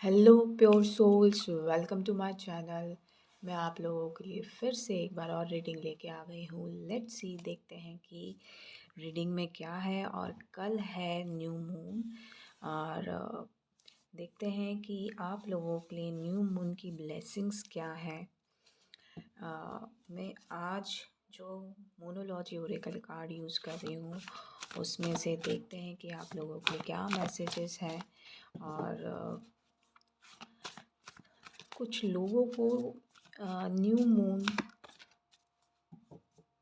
Hello pure souls, welcome to my channel. मैं आप लोगों के लिए फिर से एक बार और रीडिंग लेके आ गई हूँ। लेट्स सी, देखते हैं कि रीडिंग में क्या है। और कल है न्यू मून। और देखते हैं कि आप लोगों के लिए न्यू मून की ब्लेसिंग्स क्या है। मैं आज जो मोनोलॉजी ओरेकल कार्ड यूज़ कर रही हूँ उसमें से देखते हैं कि आप लोगों के लिए क्या मैसेजेस हैं। और कुछ लोगों को न्यू मून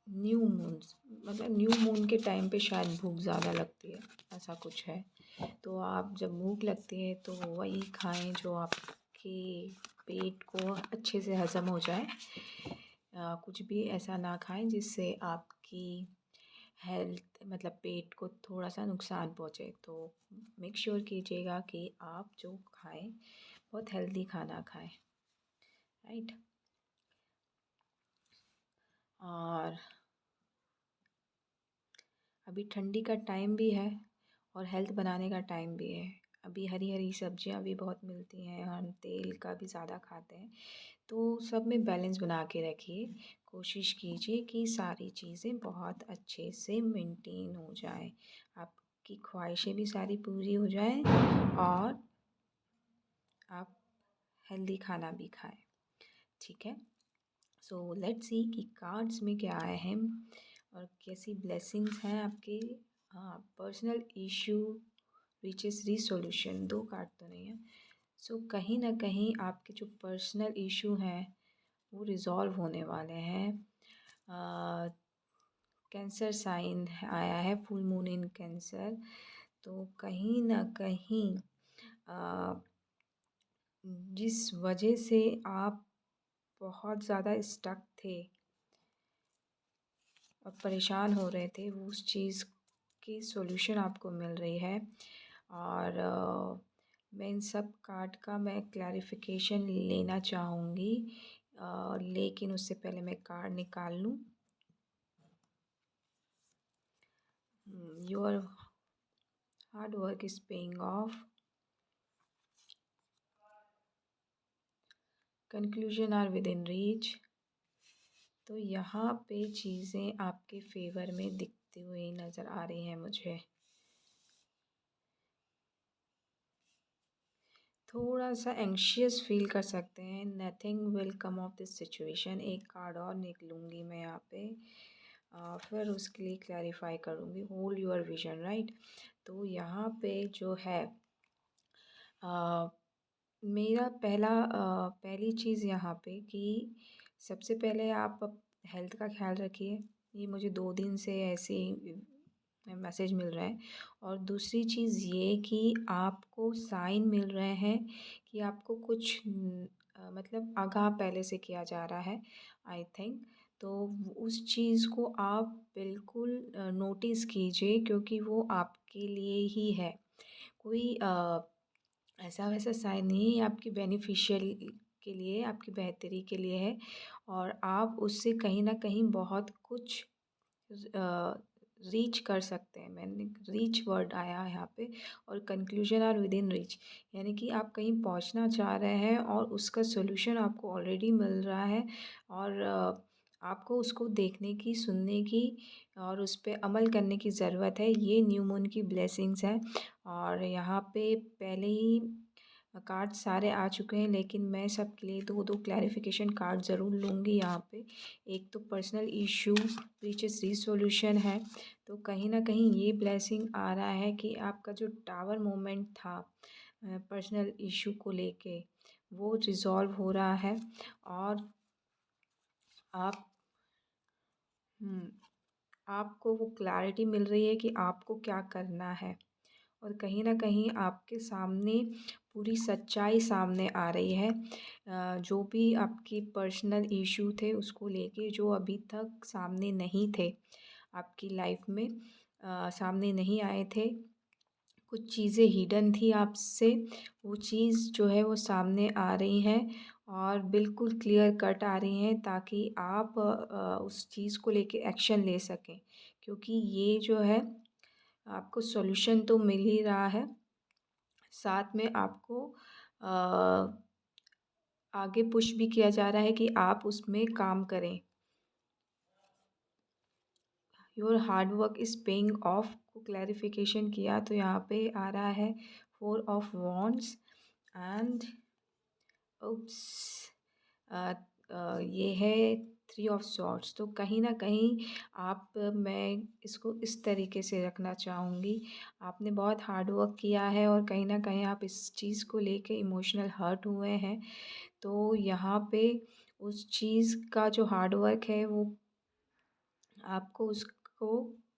न्यू मून मतलब न्यू मून के टाइम पे शायद भूख ज़्यादा लगती है, ऐसा कुछ है। तो आप जब भूख लगती है तो वही खाएं जो आपके पेट को अच्छे से हज़म हो जाए। कुछ भी ऐसा ना खाएं जिससे आपकी हेल्थ मतलब पेट को थोड़ा सा नुकसान पहुंचे। तो मेक श्योर कीजिएगा कि आप जो खाएं बहुत हेल्दी खाना खाएं, राइट। और अभी ठंडी का टाइम भी है और हेल्थ बनाने का टाइम भी है। अभी हरी हरी सब्जियां भी बहुत मिलती हैं, हम तेल का भी ज़्यादा खाते हैं। तो सब में बैलेंस बना के रखिए। कोशिश कीजिए कि सारी चीज़ें बहुत अच्छे से मेंटेन हो जाए, आपकी ख्वाहिशें भी सारी पूरी हो जाएं और आप हेल्दी खाना भी खाएं, ठीक है। सो लेट्स सी कि कार्ड्स में क्या आए हैं और कैसी ब्लेसिंग्स हैं आपके। हाँ, पर्सनल इशू रीचेस रिसोल्यूशन, दो कार्ड तो नहीं है। सो कहीं ना कहीं आपके जो पर्सनल इशू हैं वो रिज़ॉल्व होने वाले हैं। कैंसर साइन आया है, फुल मून इन कैंसर। तो कहीं ना कहीं आ, जिस वजह से आप बहुत ज़्यादा स्टक थे और परेशान हो रहे थे, वो उस चीज़ की सॉल्यूशन आपको मिल रही है। और मैं इन सब कार्ड का मैं क्लैरिफिकेशन लेना चाहूँगी, लेकिन उससे पहले मैं कार्ड निकाल लूँ। Your hard work is paying off, conclusion are within reach. तो यहाँ पे चीज़ें आपके फेवर में दिखती हुई नज़र आ रही हैं मुझे। थोड़ा सा एंशियस फील कर सकते हैं। Nothing will come of this situation. एक कार्ड और निकलूँगी मैं यहाँ पे, फिर उसके लिए क्लैरिफाई करूँगी। Hold your vision, right. तो यहाँ पे जो है मेरा पहली चीज़ यहाँ पे कि सबसे पहले आप हेल्थ का ख्याल रखिए। ये मुझे 2 दिन से ऐसे मैसेज मिल रहा है। और दूसरी चीज़ ये कि आपको साइन मिल रहे हैं कि आपको कुछ मतलब आगाह पहले से किया जा रहा है, आई थिंक। तो उस चीज़ को आप बिल्कुल नोटिस कीजिए, क्योंकि वो आपके लिए ही है। कोई ऐसा वैसा साइन नहीं है, आपकी बेनिफिशियल के लिए, आपकी बेहतरी के लिए है। और आप उससे कहीं ना कहीं बहुत कुछ रीच कर सकते हैं। मैंने रीच वर्ड आया है यहाँ पे। और conclusion are within reach, यानी कि आप कहीं पहुँचना चाह रहे हैं और उसका सोल्यूशन आपको ऑलरेडी मिल रहा है। और आपको उसको देखने की, सुनने की और उस पर अमल करने की ज़रूरत है। ये न्यू मून की ब्लेसिंग्स है। और यहाँ पे पहले ही कार्ड सारे आ चुके हैं, लेकिन मैं सबके लिए दो दो क्लैरिफिकेशन कार्ड ज़रूर लूँगी यहाँ पे। एक तो पर्सनल इशू रीचेस रिसोल्यूशन है। तो कहीं ना कहीं ये ब्लेसिंग आ रहा है कि आपका जो टावर मोमेंट था पर्सनल इशू को लेके, वो रिज़ॉल्व हो रहा है। और आप आपको वो क्लैरिटी मिल रही है कि आपको क्या करना है। और कहीं न कहीं आपके सामने पूरी सच्चाई सामने आ रही है। जो भी आपके पर्सनल इशू थे उसको लेके, जो अभी तक सामने नहीं थे आपकी लाइफ में, सामने नहीं आए थे, कुछ चीज़ें हिडन थी आपसे, वो चीज़ जो है वो सामने आ रही हैं और बिल्कुल क्लियर कट आ रही हैं, ताकि आप उस चीज़ को लेके एक्शन ले सकें। क्योंकि ये जो है आपको सॉल्यूशन तो मिल ही रहा है, साथ में आपको अ, आगे पुश भी किया जा रहा है कि आप उसमें काम करें। Your hard work is paying of को क्लैरिफिकेशन किया तो यहाँ पे आ रहा है 4 ऑफ वॉन्ड्स एंड उप्स अ ये है 3 ऑफ सॉर्ड्स। तो कहीं न कहीं आप मैं इसको इस तरीके से रखना चाहूँगी, आपने बहुत हार्ड वर्क किया है और कहीं न कहीं आप इस चीज़ को लेके इमोशनल हर्ट हुए हैं। तो यहाँ पे उस चीज़ का जो हार्ड वर्क है वो आपको उसको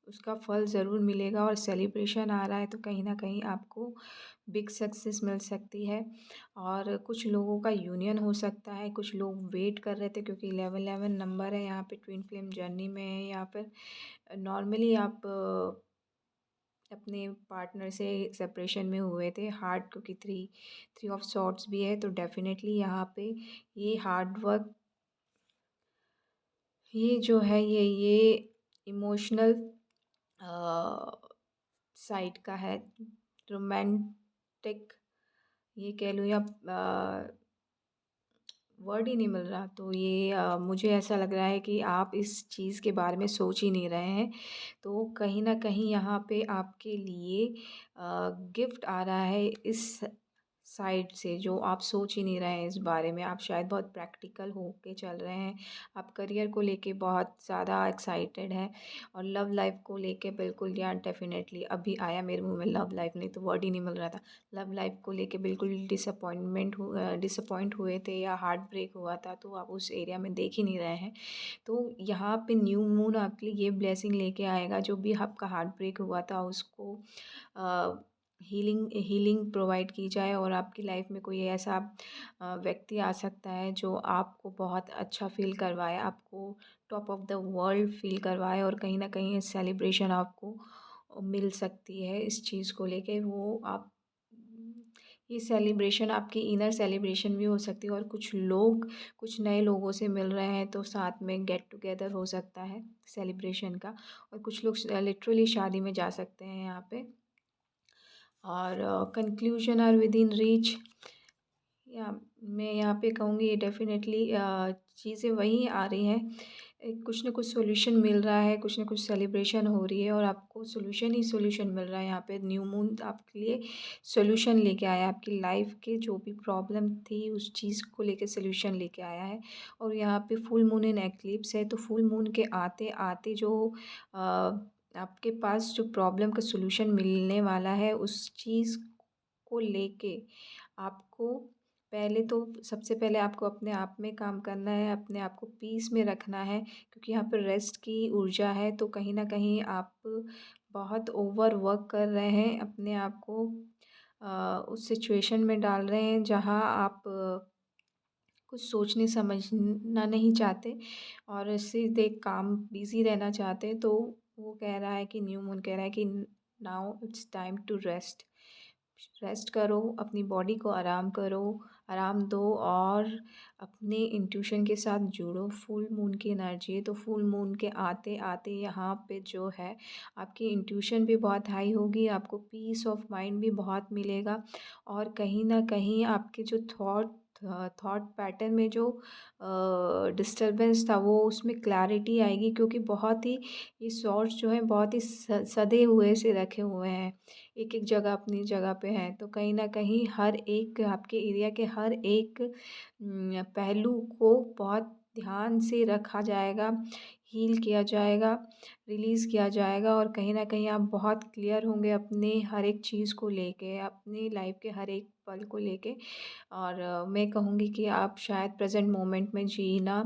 उसका फल ज़रूर मिलेगा और सेलिब्रेशन आ रहा है तो कहीं न कहीं आपको बिग सक्सेस मिल सकती है। और कुछ लोगों का यूनियन हो सकता है, कुछ लोग वेट कर रहे थे क्योंकि 11-11 नंबर है यहाँ पे ट्विन फ्लेम जर्नी में है या फिर नॉर्मली आप अपने पार्टनर से सेपरेशन में हुए थे। हार्ड क्योंकि 3 ऑफ सॉर्ड्स भी है तो डेफ़िनेटली यहाँ पे ये हार्ड वर्क ये जो है ये इमोशनल साइड का है, रोमांटिक ये कह लूँ या वर्ड ही नहीं मिल रहा तो ये मुझे ऐसा लग रहा है कि आप इस चीज़ के बारे में सोच ही नहीं रहे हैं। तो कहीं न कहीं यहाँ पे आपके लिए गिफ्ट आ रहा है इस साइड से जो आप सोच ही नहीं रहे हैं इस बारे में। आप शायद बहुत प्रैक्टिकल होके चल रहे हैं। आप करियर को लेके बहुत ज़्यादा एक्साइटेड हैं और लव लाइफ़ को लेके बिल्कुल या डेफ़िनेटली अभी आया मेरे मुँह में लव लाइफ़ नहीं तो वर्ड ही नहीं मिल रहा था। लव लाइफ़ को लेके बिल्कुल डिसअपॉइंट हुए थे या हार्ट ब्रेक हुआ था तो आप उस एरिया में देख ही नहीं रहे हैं। तो यहाँ पे न्यू मून आपके लिए ये ब्लेसिंग लेके आएगा जो भी आपका हार्ट ब्रेक हुआ था उसको हीलिंग प्रोवाइड की जाए और आपकी लाइफ में कोई ऐसा व्यक्ति आ सकता है जो आपको बहुत अच्छा फ़ील करवाए, आपको top of the world feel करवाए और कहीं न कहीं सेलिब्रेशन आपको मिल सकती है इस चीज़ को लेके। वो आप ये सेलिब्रेशन आपकी इनर सेलिब्रेशन भी हो सकती है और कुछ नए लोगों से मिल रहे हैं तो साथ में गेट टुगेदर हो सकता है सेलिब्रेशन का और कुछ लोग लिटरली शादी में जा सकते हैं यहाँ पे। और conclusion are within reach या मैं यहाँ पे कहूँगी ये डेफ़िनेटली चीज़ें वही आ रही हैं। कुछ न कुछ सॉल्यूशन मिल रहा है, कुछ न कुछ सेलिब्रेशन हो रही है और आपको सॉल्यूशन ही सॉल्यूशन मिल रहा है यहाँ पे। न्यू मून आपके लिए सॉल्यूशन लेके आया है, आपकी लाइफ़ के जो भी प्रॉब्लम थी उस चीज़ को लेके सॉल्यूशन लेके आया है। और यहाँ पे फुल मून इन एक्लिप्स है तो फुल मून के आते-आते जो आपके पास जो प्रॉब्लम का सॉल्यूशन मिलने वाला है उस चीज़ को लेके आपको पहले तो सबसे पहले आपको अपने आप में काम करना है, अपने आप को पीस में रखना है क्योंकि यहाँ पर रेस्ट की ऊर्जा है तो कहीं न कहीं आप बहुत ओवर वर्क कर रहे हैं, अपने आप को उस सिचुएशन में डाल रहे हैं जहाँ आप कुछ सोचने समझना नहीं चाहते और सीधे काम बिज़ी रहना चाहते हैं तो वो कह रहा है कि न्यू मून कह रहा है कि now it's time to rest. Rest करो, अपनी बॉडी को आराम दो और अपने इंट्यूशन के साथ जुड़ो। फुल मून की एनर्जी है तो फुल मून के आते-आते यहाँ पे जो है आपकी इंट्यूशन भी बहुत हाई होगी, आपको पीस ऑफ माइंड भी बहुत मिलेगा और कहीं न कहीं आपके जो थॉट पैटर्न में जो डिस्टर्बेंस था वो उसमें क्लैरिटी आएगी क्योंकि बहुत ही ये सॉर्ट्स जो हैं बहुत ही सधे हुए से रखे हुए हैं। एक-एक जगह अपनी जगह पे हैं, तो कहीं न कहीं हर एक आपके एरिया के हर एक पहलू को बहुत ध्यान से रखा जाएगा, हील किया जाएगा, रिलीज़ किया जाएगा और कहीं न कहीं आप बहुत क्लियर होंगे अपने हर एक चीज़ को लेके, अपनी लाइफ़ के हर एक पल को लेके और मैं कहूँगी कि आप शायद प्रेज़ेंट मोमेंट में जीना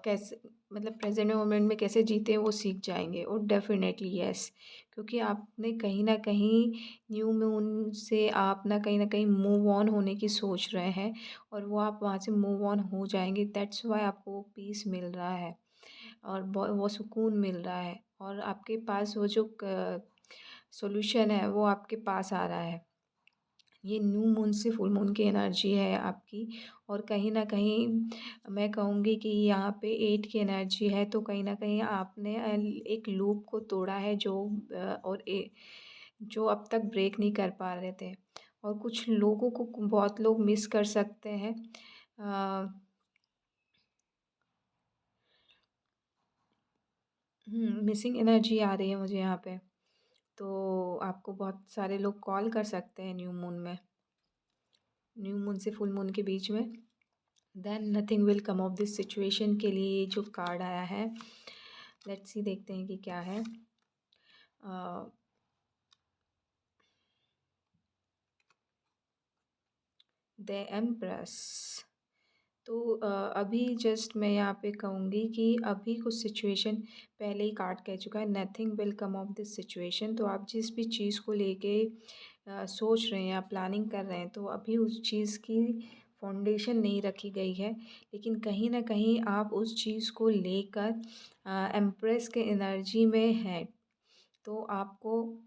कैसे मतलब प्रेज़ेंट मोमेंट में कैसे जीते हैं वो सीख जाएँगे और डेफ़िनेटली येस क्योंकि आपने कहीं न कहीं न्यू मून से आप ना कहीं न कहीं मूव ऑन होने की सोच रहे हैं और वो आप वहाँ से मूव ऑन हो जाएँगे दैट्स व्हाई आपको वो पीस मिल रहा है और वो सुकून मिल रहा है और आपके पास वो जो क सॉल्यूशन है वो आपके पास आ रहा है। ये न्यू मून से फुल मून की एनर्जी है आपकी और कहीं न कहीं मैं कहूँगी कि यहाँ पे 8 की एनर्जी है तो कहीं न कहीं आपने एक लूप को तोड़ा है जो और जो अब तक ब्रेक नहीं कर पा रहे थे और कुछ लोगों को बहुत लोग मिस कर सकते हैं। अ, मिसिंग एनर्जी आ रही है मुझे यहाँ पे। तो आपको बहुत सारे लोग कॉल कर सकते हैं न्यू मून से फुल मून के बीच में। Then nothing will come of this situation के लिए जो कार्ड आया है, लेट्स सी देखते हैं कि क्या है। The empress. तो अभी जस्ट मैं यहाँ पे कहूँगी कि अभी कुछ सिचुएशन, पहले ही कार्ड कह चुका है nothing will come of this situation. तो आप जिस भी चीज़ को लेके सोच रहे हैं या प्लानिंग कर रहे हैं, तो अभी उस चीज़ की फाउंडेशन नहीं रखी गई है, लेकिन कहीं ना कहीं आप उस चीज़ को लेकर एम्प्रेस के एनर्जी में हैं। तो आपको,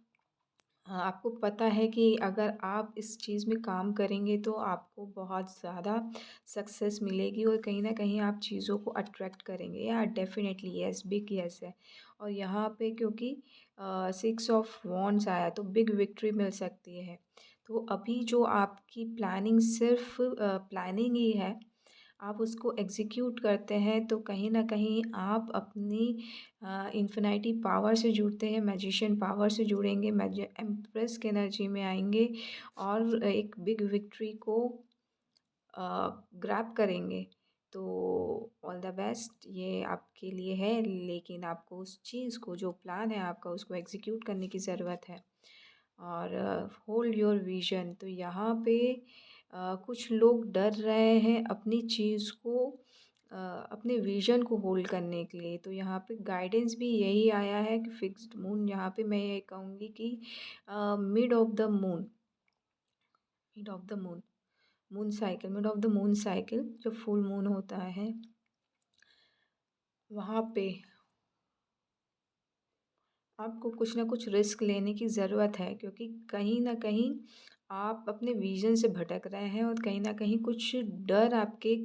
हाँ, आपको पता है कि अगर आप इस चीज़ में काम करेंगे तो आपको बहुत ज़्यादा सक्सेस मिलेगी और कहीं न कहीं आप चीज़ों को अट्रैक्ट करेंगे। या डेफ़िनेटली येस, बिग येस है। और यहाँ पे क्योंकि 6 ऑफ वॉन्ड्स आया तो बिग विक्ट्री मिल सकती है। तो अभी जो आपकी प्लानिंग सिर्फ़ प्लानिंग ही है, आप उसको एग्ज़ीक्यूट करते हैं तो कहीं न कहीं आप अपनी इन्फिनिटी पावर से जुड़ते हैं, मैजिशियन पावर से जुड़ेंगे, एम्प्रेस की एनर्जी में आएँगे और एक बिग विक्ट्री को ग्रैब करेंगे। तो ऑल द बेस्ट ये आपके लिए है, लेकिन आपको उस चीज़ को, जो प्लान है आपका, उसको एग्ज़ीक्यूट करने की ज़रूरत है। और होल्ड योर विज़न। तो यहाँ पे कुछ लोग डर रहे हैं अपनी चीज़ को, अपने विज़न को होल्ड करने के लिए। तो यहाँ पे गाइडेंस भी यही आया है कि फिक्स्ड मून, यहाँ पे मैं ये कहूँगी कि mid of the moon, mid of the moon, moon cycle, mid of the moon cycle जब फुल मून होता है, वहाँ पे आपको कुछ ना कुछ रिस्क लेने की ज़रूरत है, क्योंकि कहीं न कहीं आप अपने विज़न से भटक रहे हैं और कहीं न कहीं कुछ डर आपके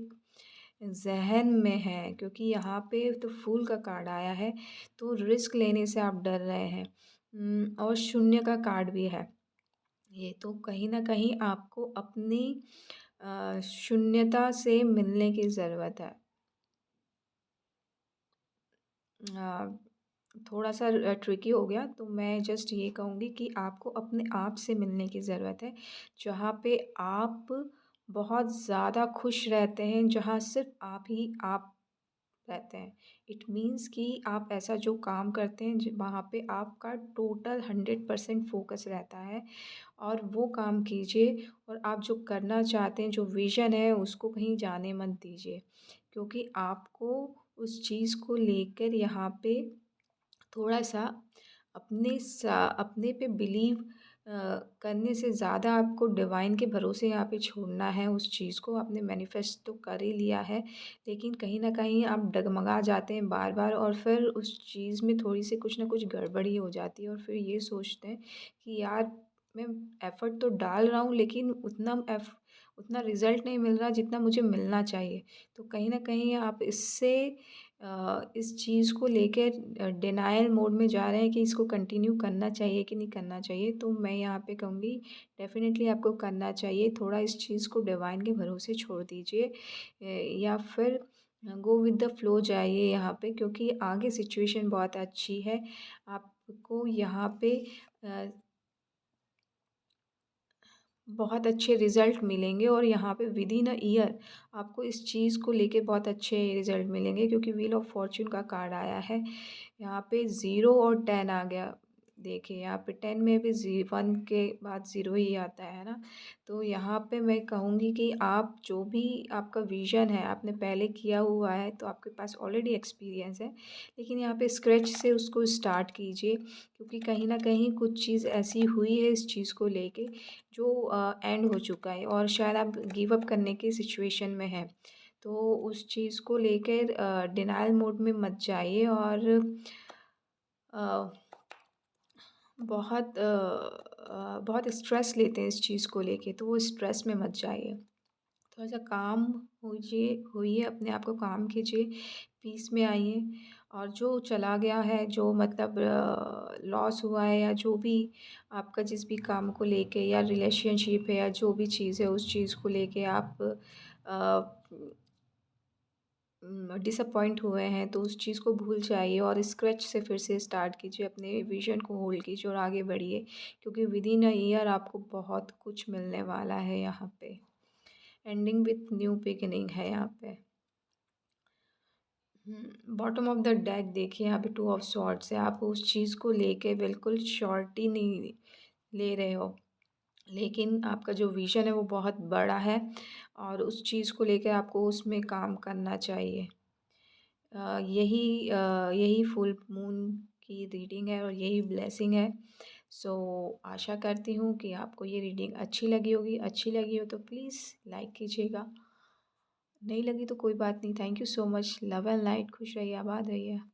ज़हन में है, क्योंकि यहाँ पे तो फूल का कार्ड आया है, तो रिस्क लेने से आप डर रहे हैं। और शून्य का कार्ड भी है। ये तो कहीं न कहीं आपको अपनी शून्यता से मिलने की ज़रूरत है। अ, थोड़ा-सा ट्रिकी हो गया, तो मैं जस्ट ये कहूँगी कि आपको अपने आप से मिलने की ज़रूरत है, जहाँ पे आप बहुत ज़्यादा खुश रहते हैं, जहाँ सिर्फ़ आप ही आप रहते हैं। इट मीन्स कि आप ऐसा जो काम करते हैं, वहाँ पे आपका टोटल 100% फ़ोकस रहता है और वो काम कीजिए, और आप जो करना चाहते हैं, जो विज़न है, उसको कहीं जाने मत दीजिए, क्योंकि आपको उस चीज़ को लेकर यहाँ पे थोड़ा-सा अपने पे बिलीव करने से ज़्यादा आपको डिवाइन के भरोसे यहाँ पे छोड़ना है उस चीज़ को। आपने मैनिफेस्ट तो कर ही लिया है, लेकिन कहीं न कहीं आप डगमगा जाते हैं बार-बार और फिर उस चीज़ में थोड़ी-सी कुछ न कुछ गड़बड़ी हो जाती है और फिर ये सोचते हैं कि यार, मैं एफ़र्ट तो डाल रहा हूँ, लेकिन उतना रिज़ल्ट नहीं मिल रहा जितना मुझे मिलना चाहिए। तो कहीं न कहीं आप इससे इस चीज़ को लेकर डिनायल मोड में जा रहे हैं कि इसको कंटिन्यू करना चाहिए कि नहीं करना चाहिए। तो मैं यहाँ पे कहूँगी डेफ़िनेटली आपको करना चाहिए। थोड़ा इस चीज़ को डिवाइन के भरोसे छोड़ दीजिए, या फिर गो विद द फ्लो जाइए यहाँ पे, क्योंकि आगे सिचुएशन बहुत अच्छी है। आपको यहाँ पे अ, बहुत अच्छे रिज़ल्ट मिलेंगे और यहाँ पे विदिन अ ईयर आपको इस चीज़ को लेके बहुत अच्छे रिज़ल्ट मिलेंगे, क्योंकि व्हील ऑफ फॉर्च्यून का कार्ड आया है। यहाँ पे 0 और 10 आ गया। देखिए यहाँ पे 10 में भी 1 के बाद 0 ही आता है ना? तो यहाँ पे मैं कहूँगी कि आप जो भी आपका विज़न है, आपने पहले किया हुआ है, तो आपके पास ऑलरेडी एक्सपीरियंस है। लेकिन यहाँ पे स्क्रैच से उसको स्टार्ट कीजिए, क्योंकि कहीं न कहीं कुछ चीज़ ऐसी हुई है इस चीज़ को लेके जो एंड हो चुका है और शायद आप गिव अप करने की सिचुएशन में हैं। तो उस चीज़ को लेकर डिनायल मोड में मत जाइए और अ, बहुत स्ट्रेस लेते हैं इस चीज़ को लेके, तो वो स्ट्रेस में मत जाइए। थोड़ा-सा काम होइए, अपने आप को काम कीजिए, पीस में आइए और जो चला गया है, जो मतलब लॉस हुआ है या जो भी आपका जिस भी काम को लेके या रिलेशनशिप है या जो भी चीज़ है उस चीज़ को लेके आप डिसअपॉइंट हुए हैं तो उस चीज़ को भूल जाइए और स्क्रैच से फिर से स्टार्ट कीजिए, अपने विज़न को होल्ड कीजिए और आगे बढ़िए, क्योंकि विदिन अ ईयर आपको बहुत कुछ मिलने वाला है यहाँ पे। एंडिंग विथ न्यू बिगिनिंग है यहाँ पे। बॉटम ऑफ द डेक देखिए, यहाँ पे टू ऑफ सॉर्ड्स है। आप उस चीज़ को लेके बिल्कुल श्योरिटी नहीं ले रहे हो, लेकिन आपका जो विज़न है वो बहुत बड़ा है और उस चीज़ को लेकर आपको उसमें काम करना चाहिए। यही फुल मून की रीडिंग है और यही ब्लेसिंग है। सो आशा करती हूँ कि आपको ये रीडिंग अच्छी लगी होगी। अच्छी लगी हो तो प्लीज़ लाइक कीजिएगा, नहीं लगी तो कोई बात नहीं। Thank you so much. Love and light. खुश रहिए, आबाद रहिए।